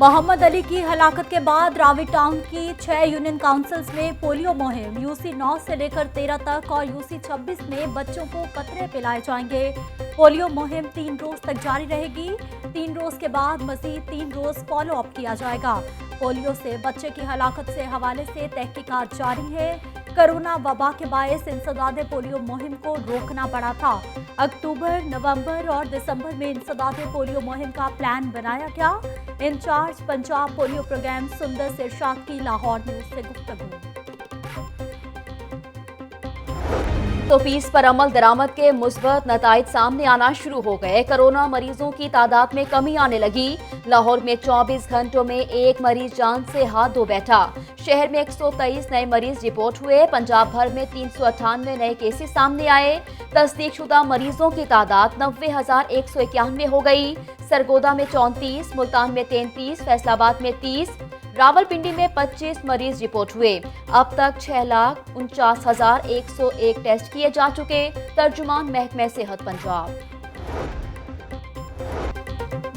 मोहम्मद अली की हलाकत के बाद रावी टाउन की 6 यूनियन काउंसिल्स में पोलियो मुहिम यूसी 9 से लेकर 13 तक और यूसी 26 में बच्चों को कतरे पिलाए जाएंगे। पोलियो मुहिम 3 रोज तक जारी रहेगी। 3 रोज के बाद मजीद 3 रोज फॉलो अप किया जाएगा। पोलियो से बच्चे की हलाकत से हवाले से तहकीकात जारी है। कोरोना वबा के बायस इंसदादे पोलियो मुहिम को रोकना पड़ा था। अक्टूबर, नवंबर और दिसंबर में इंसदादे पोलियो मुहिम का प्लान बनाया गया। इंचार्ज पंजाब पोलियो प्रोग्राम सुंदर सिरशाद की लाहौर न्यूज से गुफ्तगू। तो फीस पर अमल दरामद के मुस्बत नताइज सामने आना शुरू हो गए। कोरोना मरीजों की तादाद में कमी आने लगी। लाहौर में 24 घंटों में एक मरीज जान से हाथ धो बैठा। शहर में 123 नए मरीज रिपोर्ट हुए। पंजाब भर में 398 नए केसेस सामने आए। तस्दीक शुदा मरीजों की तादाद 90,191 हो गई। सरगोदा में 34, मुल्तान में 33, फैसलाबाद में 30, रावलपिंडी में 25 मरीज रिपोर्ट हुए। अब तक 6,49,101 टेस्ट किए जा चुके। तर्जुमान महकमे सेहत पंजाब।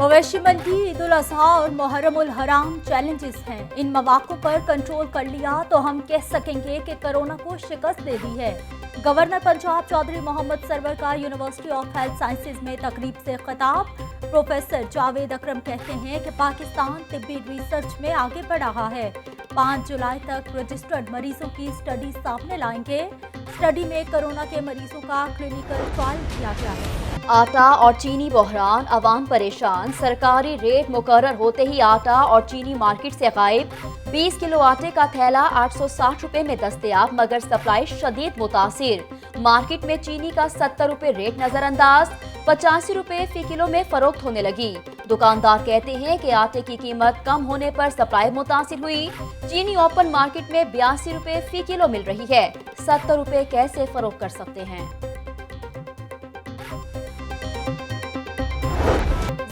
मवेशी मंडी, ईद उल अजहा और मुहर्रम उल हराम चैलेंजेस हैं। इन मौक़ों पर कंट्रोल कर लिया तो हम कह सकेंगे कि कोरोना को शिकस्त दे दी है। गवर्नर पंजाब चौधरी मोहम्मद सरवर का यूनिवर्सिटी ऑफ हेल्थ साइंसेज में तकरीब से खिताब। प्रोफेसर जावेद अकरम कहते हैं कि पाकिस्तान तिब्बी रिसर्च में आगे बढ़ रहा है। 5 जुलाई तक रजिस्टर्ड मरीजों की स्टडी सामने लाएंगे। स्टडी में कोरोना के मरीजों का क्लिनिकल ट्रायल किया गया है। आटा और चीनी बहरान, अवाम परेशान। सरकारी रेट मुकर्रर होते ही आटा और चीनी मार्केट से गायब। 20 किलो आटे का थैला 860 रुपए में दस्तयाब, मगर सप्लाई शदीद मुतासिर। मार्केट में चीनी का 70 रुपए रेट नजरअंदाज। 85 रुपए फी किलो में फरोख्त होने लगी। दुकानदार कहते हैं कि आटे की कीमत कम होने पर सप्लाई मुतासिर हुई। चीनी ओपन मार्केट में 82 रुपए फी किलो मिल रही है। 70 रुपए कैसे फरोख्त कर सकते हैं?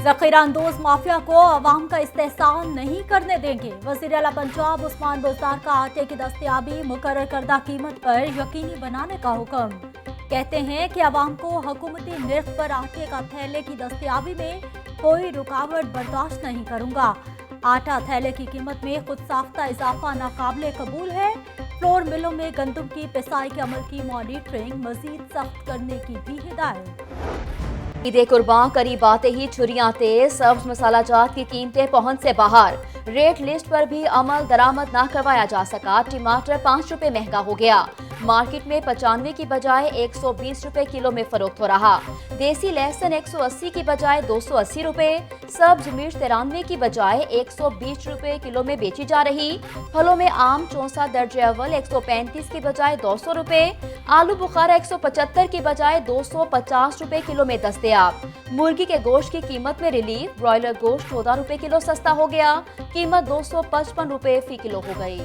ज़ख़ीरा अंदोज माफिया को अवाम का इस्तेहसाल नहीं करने देंगे। वज़ीर आला पंजाब उस्मान बुज़दार का आटे की दस्तयाबी मुकर्रर करदा कीमत पर यकीनी बनाने का हुक्म। कहते हैं कि अवाम को हुकूमती निर्ख पर आटे का थैले की दस्तयाबी में कोई रुकावट बर्दाश्त नहीं करूंगा। आटा थैले की कीमत में खुद साख्ता इजाफा नाकाबिले कबूल है। फ्लोर मिलों में गंदम की पिसाई के अमल की मॉनिटरिंग मजीद सख्त करने की भी हिदायत। ईद कुर्बान करीब आते ही छुरियां तेज। सब्ज मसाला जात की कीमतें पहुंच से बाहर। रेट लिस्ट पर भी अमल दरामद न करवाया जा सका। टमाटर 5 रुपए महंगा हो गया। मार्केट में 95 की बजाय 120 रुपए किलो में फरोख्त हो रहा। देसी लहसुन 180 की बजाय 280 रुपए। सब्ज मिर्च 93 की बजाय 120 रुपए किलो में बेची जा रही। फलों में आम 64 दर्जे अव्वल 135 की बजाय 200 रुपए। आलू बुखारा 175 की बजाय 250 रुपए किलो में दस्तयाब। मुर्गी के गोश्त की कीमत में रिलीफ। ब्रॉयलर गोश्त 14 रुपए किलो सस्ता हो गया। कीमत 255 रुपए फी किलो हो गई।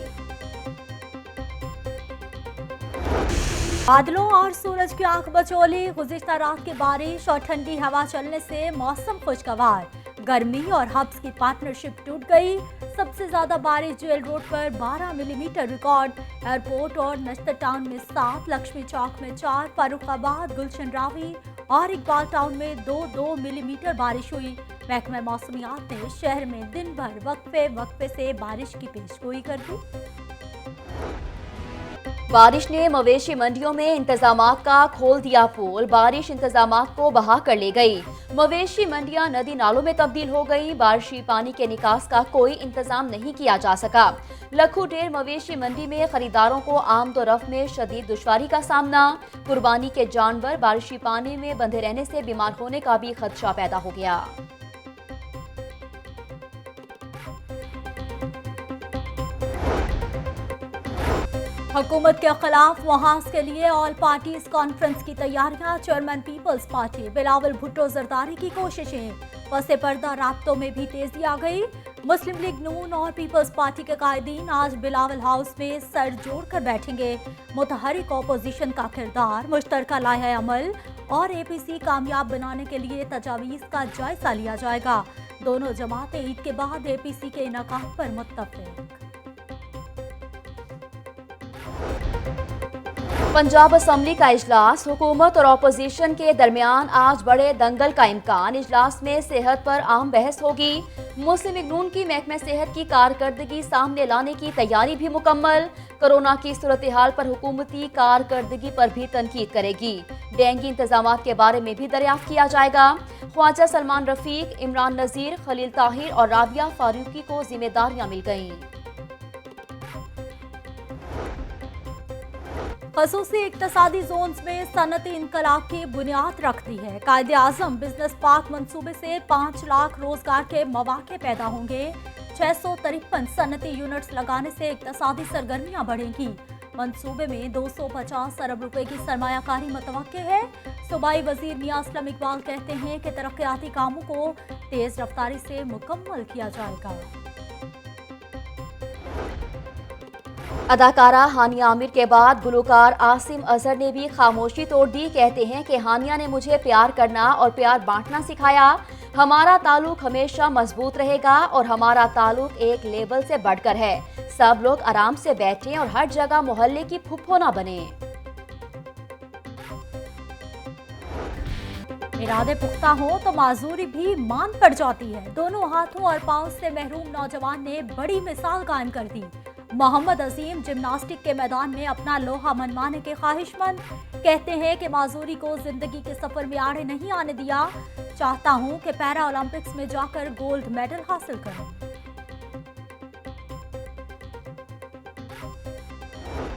बादलों और सूरज की आंख बचोली। गुज़िश्ता रात की बारिश और ठंडी हवा चलने से मौसम खुशगवार। गर्मी और हब्स की पार्टनरशिप टूट गई। सबसे ज्यादा बारिश जेल रोड पर 12 मिलीमीटर रिकॉर्ड। एयरपोर्ट और नश्तर टाउन में 7, लक्ष्मी चौक में 4, फारुखाबाद, गुलशन रावी और इकबाल टाउन में 2-2 मिलीमीटर बारिश हुई। महकमा मौसमियात ने शहर में दिन भर वक्फे से बारिश की पेशगोई कर दी। बारिश ने मवेशी मंडियों में इंतजामात का खोल दिया पोल। बारिश इंतजामात को बहा कर ले गई। मवेशी मंडियां नदी नालों में तब्दील हो गई। बारिशी पानी के निकास का कोई इंतजाम नहीं किया जा सका। लखू ढेर मवेशी मंडी में खरीदारों को आमदोरफ्त में शदीद दुश्वारी का सामना। कुर्बानी के जानवर बारिशी पानी में बंधे रहने से बीमार होने का भी खदशा पैदा हो गया। हुकूमत के खिलाफ मुहाज के लिए ऑल पार्टीज कॉन्फ्रेंस की तैयारियां। चेयरमैन पीपल्स पार्टी बिलावल भुट्टो जरदारी की कोशिशें। पसे पर्दा राब्तों में भी तेजी आ गई। मुस्लिम लीग नून और पीपल्स पार्टी के कायदीन आज बिलावल हाउस में सर जोड़कर बैठेंगे। मुतहरिक अपोजिशन का किरदार, मुश्तरका लाहे अमल और APC कामयाब बनाने के लिए तजावीज़ का जायजा लिया जाएगा। दोनों जमातें ईद के बाद APC के इनेकाद पर मुत्तफिक। पंजाब असम्बली का इजलास, हुकूमत और अपोजिशन के दरमियान आज बड़े दंगल का इम्कान। इजलास में सेहत पर अहम बहस होगी। मुस्लिम लीग नून की महकमे सेहत की कारकर्दगी सामने लाने की तैयारी भी मुकम्मल। कोरोना की सूरत हाल पर हुकूमती कारकर्दगी पर भी तनकीद करेगी। डेंगू इंतजामात के बारे में भी दरियाफ्त किया जाएगा। ख्वाजा सलमान रफीक, इमरान नज़ीर, खलील ताहिर और राबिया फारूकी को जिम्मेदारियां मिल गईं। खसूसी इक्तसादी जोन्स में सनती इनकलाब की बुनियाद रखती है। कायदे आजम बिजनेस पार्क मंसूबे से 5 लाख रोजगार के मौके पैदा होंगे। 653 सनती यूनिट्स लगाने से इक्तसादी सरगर्मियां बढ़ेंगी। मंसूबे में 250 अरब रुपए की सरमायाकारी मुतवक्के है। सूबाई वजीर मियां असलम इकबाल कहते हैं कि तरक्याती कामों को तेज रफ्तारी से मुकम्मल किया जाएगा। अदाकारा हानिया आमिर के बाद गुलकार आसिम अजहर ने भी खामोशी तोड़ दी। कहते हैं कि हानिया ने मुझे प्यार करना और प्यार बांटना सिखाया। हमारा ताल्लुक हमेशा मजबूत रहेगा और हमारा ताल्लुक एक लेवल से बढ़कर है। सब लोग आराम से बैठें और हर जगह मोहल्ले की फुफ्फो ना बने। इरादे पुख्ता हो तो माजूरी भी मान पड़ जाती है। दोनों हाथों और पांव से महरूम नौजवान ने बड़ी मिसाल कायम कर दी। मोहम्मद अजीम जिम्नास्टिक के मैदान में अपना लोहा मनवाने के ख्वाहिशमंद। कहते हैं कि माजूरी को जिंदगी के सफर में आड़े नहीं आने दिया। चाहता हूं कि पैरा ओलंपिक्स में जाकर गोल्ड मेडल हासिल करूं।